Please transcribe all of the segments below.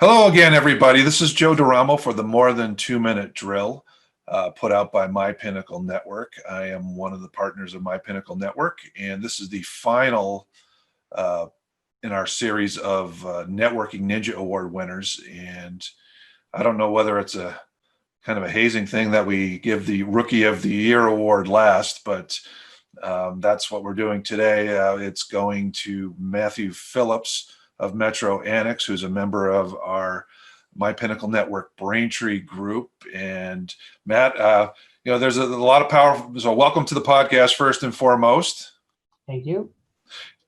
Hello again, everybody. This is Joe DeRamo for the More Than 2 Minute Drill, put out by My Pinnacle Network. I am one of the partners of My Pinnacle Network, and this is the final in our series of Networking Ninja Award winners. And I don't know whether it's a kind of a hazing thing that we give the Rookie of the Year award last, but that's what we're doing today. It's going to Matthew Phillips of Metro Annex, who's a member of our My Pinnacle Network Braintree group. And Matt, there's a lot of power. So welcome to the podcast, first and foremost. Thank you.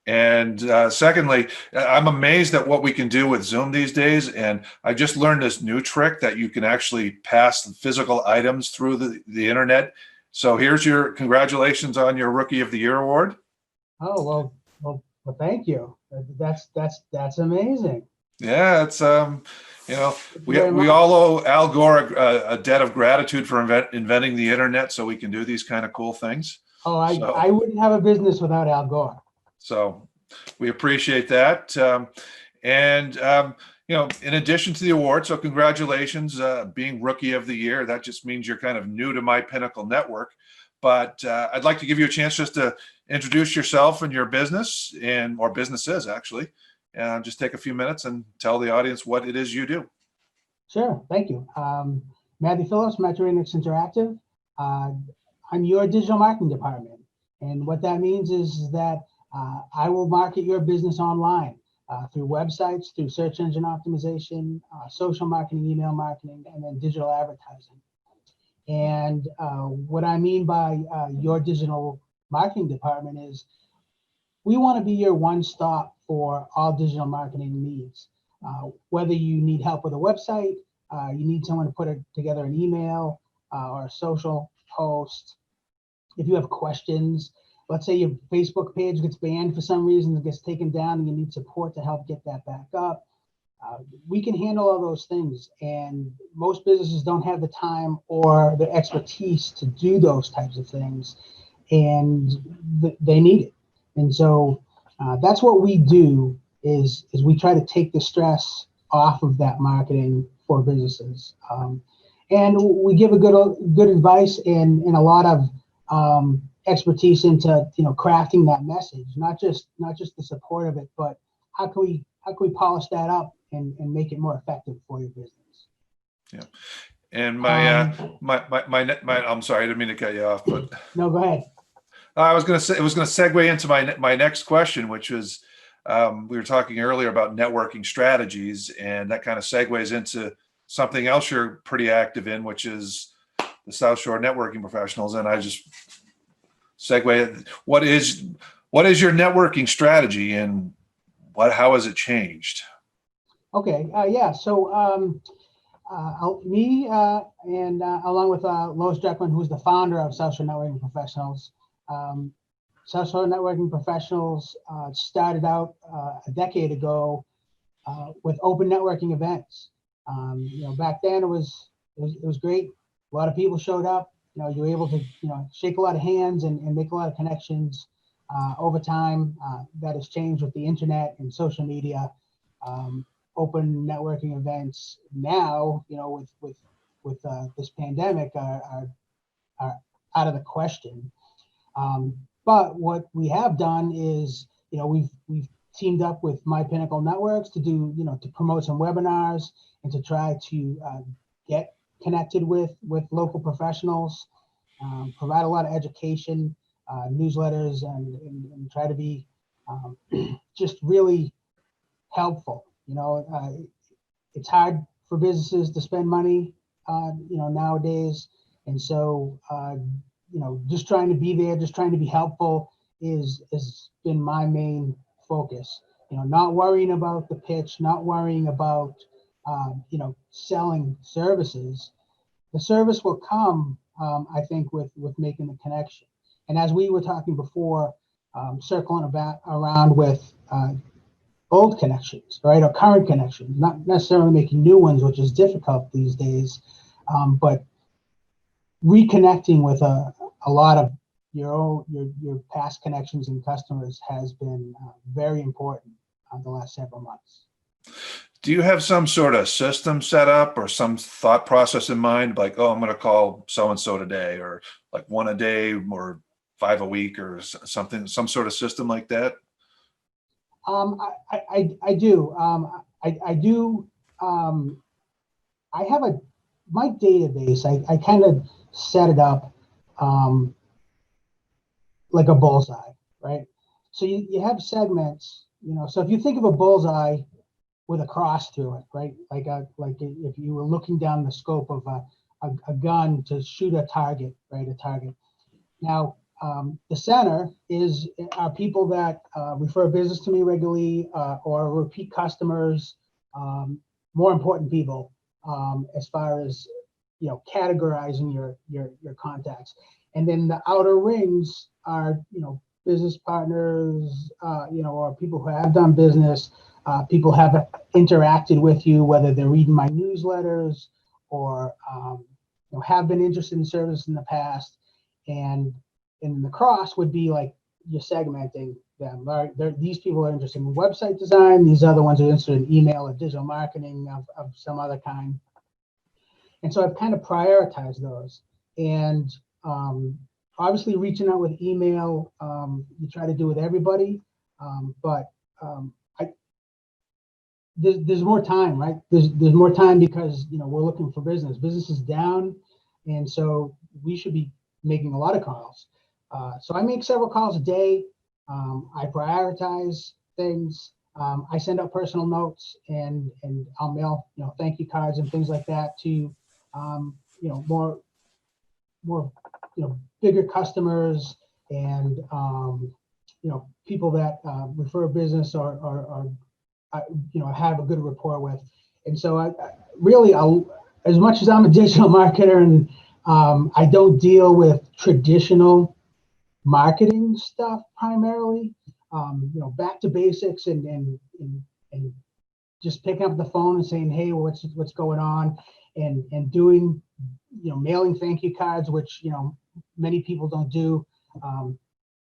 And secondly, I'm amazed at what we can do with Zoom these days. And I just learned this new trick that you can actually pass physical items through the internet. So here's your congratulations on your Rookie of the Year award. Oh, well, thank you. That's amazing. Yeah, it's we all owe Al Gore a debt of gratitude for inventing the internet, so we can do these kind of cool things. Oh, I wouldn't have a business without Al Gore. So we appreciate that. In addition to the award, so congratulations, being Rookie of the Year. That just means you're kind of new to My Pinnacle Network. But I'd like to give you a chance just to introduce yourself and your business, or businesses actually, and just take a few minutes and tell the audience what it is you do. Sure, thank you. Matthew Phillips, Metro Annex Interactive. I'm your digital marketing department. And what that means is that I will market your business online through websites, through search engine optimization, social marketing, email marketing, and then digital advertising. And what I mean by your digital marketing department is we want to be your one-stop for all digital marketing needs. Whether you need help with a website, you need someone to put together an email or a social post. If you have questions, let's say your Facebook page gets banned for some reason, it gets taken down, and you need support to help get that back up. We can handle all those things, and most businesses don't have the time or the expertise to do those types of things, and they need it. And so that's what we do is we try to take the stress off of that marketing for businesses, and we give a good advice and a lot of expertise into crafting that message, not just the support of it, but how can we polish that up and make it more effective for your business. Yeah. And I'm sorry, I didn't mean to cut you off, but no, go ahead. I was going to say, it was going to segue into my next question, which was, we were talking earlier about networking strategies, and that kind of segues into something else you're pretty active in, which is the South Shore Networking Professionals. And I just segue, what is your networking strategy, and how has it changed? Okay, yeah, so me and along with Lois Dreckman, who's the founder of South Shore Networking Professionals. South Shore Networking Professionals started out a decade ago with open networking events. Back then it was great. A lot of people showed up. You were able to shake a lot of hands and make a lot of connections. Over time, that has changed with the internet and social media. Open networking events now, with this pandemic, are out of the question. But what we have done is, we've teamed up with My Pinnacle Networks to do, to promote some webinars and to try to get connected with local professionals, provide a lot of education, newsletters, and try to be just really helpful. It's hard for businesses to spend money, nowadays. And so, just trying to be there, just trying to be helpful has been my main focus. Not worrying about the pitch, not worrying about, selling services. The service will come, I think, with making the connection. And as we were talking before, circling around with old connections, right, or current connections, not necessarily making new ones, which is difficult these days, but reconnecting with a lot of your past connections and customers has been very important the last several months. Do you have some sort of system set up or some thought process in mind? Like, oh, I'm going to call so-and-so today, or like one a day or five a week or something, some sort of system like that? I do. I do. I have my database. I kind of set it up um, like a bullseye, right? So you have segments, so if you think of a bullseye with a cross through it, right? Like if you were looking down the scope of a gun to shoot a target, right? A target. Now, the center are people that refer business to me regularly or repeat customers, more important people as far as categorizing your contacts. And then the outer rings are business partners, or people who have done business, people have interacted with you, whether they're reading my newsletters or have been interested in service in the past. And the cross would be like you're segmenting them. Right? These people are interested in website design. These other ones are interested in email or digital marketing of some other kind. And so I've kind of prioritized those. And obviously reaching out with email, you try to do with everybody. But there's more time, right? There's more time because we're looking for business. Business is down, and so we should be making a lot of calls. So I make several calls a day. I prioritize things. I send out personal notes, and I'll mail thank you cards and things like that to more bigger customers and people that refer business or have a good rapport with. And so I really, as much as I'm a digital marketer and I don't deal with traditional marketing stuff primarily, back to basics and just picking up the phone and saying, hey, what's going on, and doing, mailing thank you cards, which many people don't do,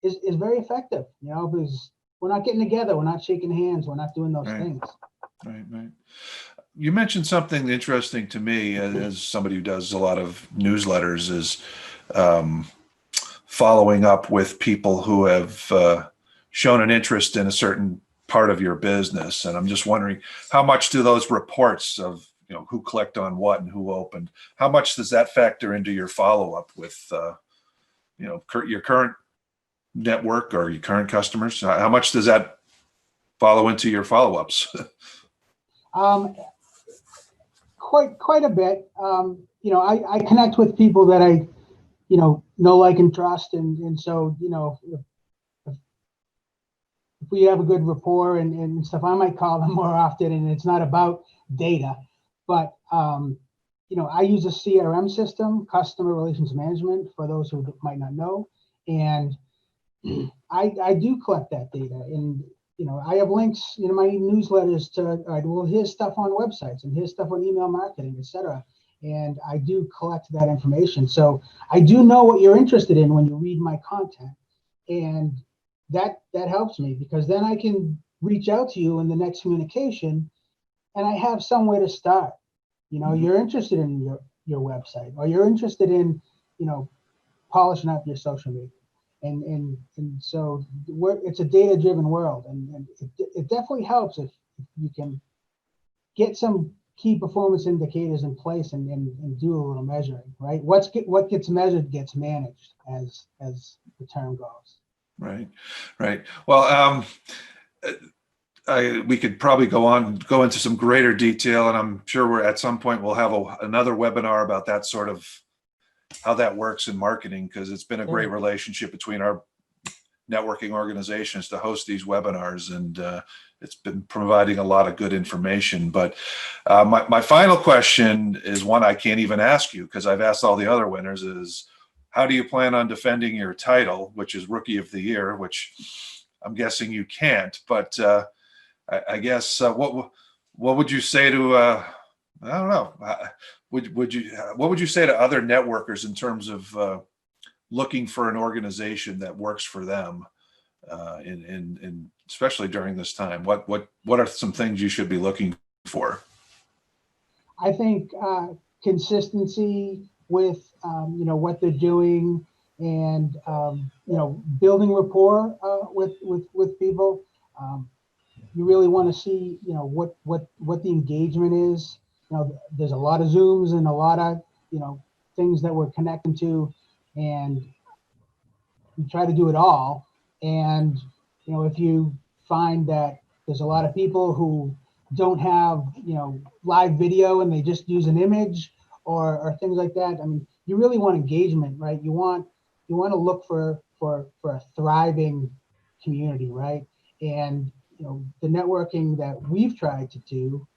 is very effective. Because we're not getting together, we're not shaking hands, we're not doing those things. Right. You mentioned something interesting to me as somebody who does a lot of newsletters is following up with people who have shown an interest in a certain part of your business. And I'm just wondering, how much do those reports of who clicked on what and who opened, how much does that factor into your follow-up with your current network or your current customers? How much does that follow into your follow-ups? Quite a bit. I connect with people that I know, like, and trust, and so if we have a good rapport and stuff, I might call them more often. And it's not about data, but I use a CRM system, customer relations management, for those who might not know, and I do collect that data. And I have links in my newsletters to, all right, well, here's stuff on websites and here's stuff on email marketing, etc. And I do collect that information. So I do know what you're interested in when you read my content. And that helps me, because then I can reach out to you in the next communication and I have somewhere to start. You're interested in your website, or you're interested in, polishing up your social media. And so it's a data-driven world, and it definitely helps if you can get some key performance indicators in place and do a little measuring, right? What gets measured gets managed, as the term goes. Right. Well, we could probably go into some greater detail, and I'm sure at some point we'll have another webinar about that sort of how that works in marketing, because it's been a great relationship between our networking organizations to host these webinars, and it's been providing a lot of good information. But my final question is one I can't even ask you, because I've asked all the other winners, is how do you plan on defending your title, which is Rookie of the Year, which I'm guessing you can't, but I guess what would you say to I don't know, what would you say to other networkers in terms of looking for an organization that works for them, in especially during this time? What are some things you should be looking for? I think consistency with what they're doing, and building rapport with people. You really want to see what the engagement is. There's a lot of Zooms and a lot of things that we're connecting to, and we try to do it all. And if you find that there's a lot of people who don't have live video and they just use an image or things like that, I mean, you really want engagement, right? You want to look for a thriving community, right? And the networking that we've tried to do,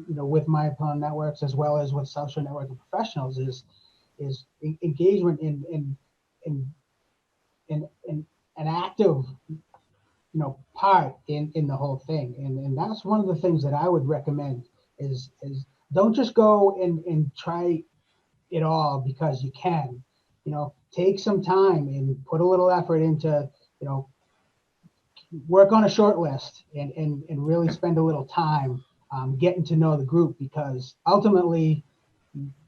with my opponent networks as well as with social networking professionals is engagement in an active part in the whole thing. And that's one of the things that I would recommend is don't just go and try it all because you can. Take some time and put a little effort into work on a short list and really spend a little time getting to know the group, because ultimately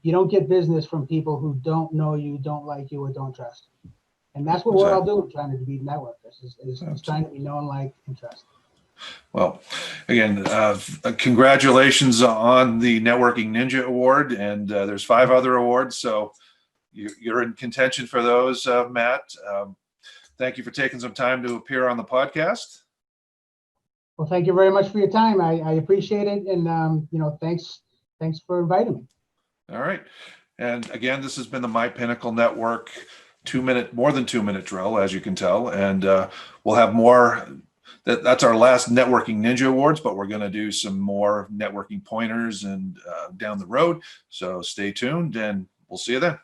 you don't get business from people who don't know you, don't like you, or don't trust you. And that's what we're all doing, trying to be networkers, is trying to be known, liked, and trusted. Well, again, congratulations on the Networking Ninja Award, and there's 5 other awards, so you're in contention for those, Matt. Thank you for taking some time to appear on the podcast. Well, thank you very much for your time. I appreciate it, and thanks for inviting me. All right, and again, this has been the My Pinnacle Network more than 2 minute drill, as you can tell, and we'll have more. That's our last Networking Ninja Awards, but we're going to do some more networking pointers and down the road. So stay tuned, and we'll see you then.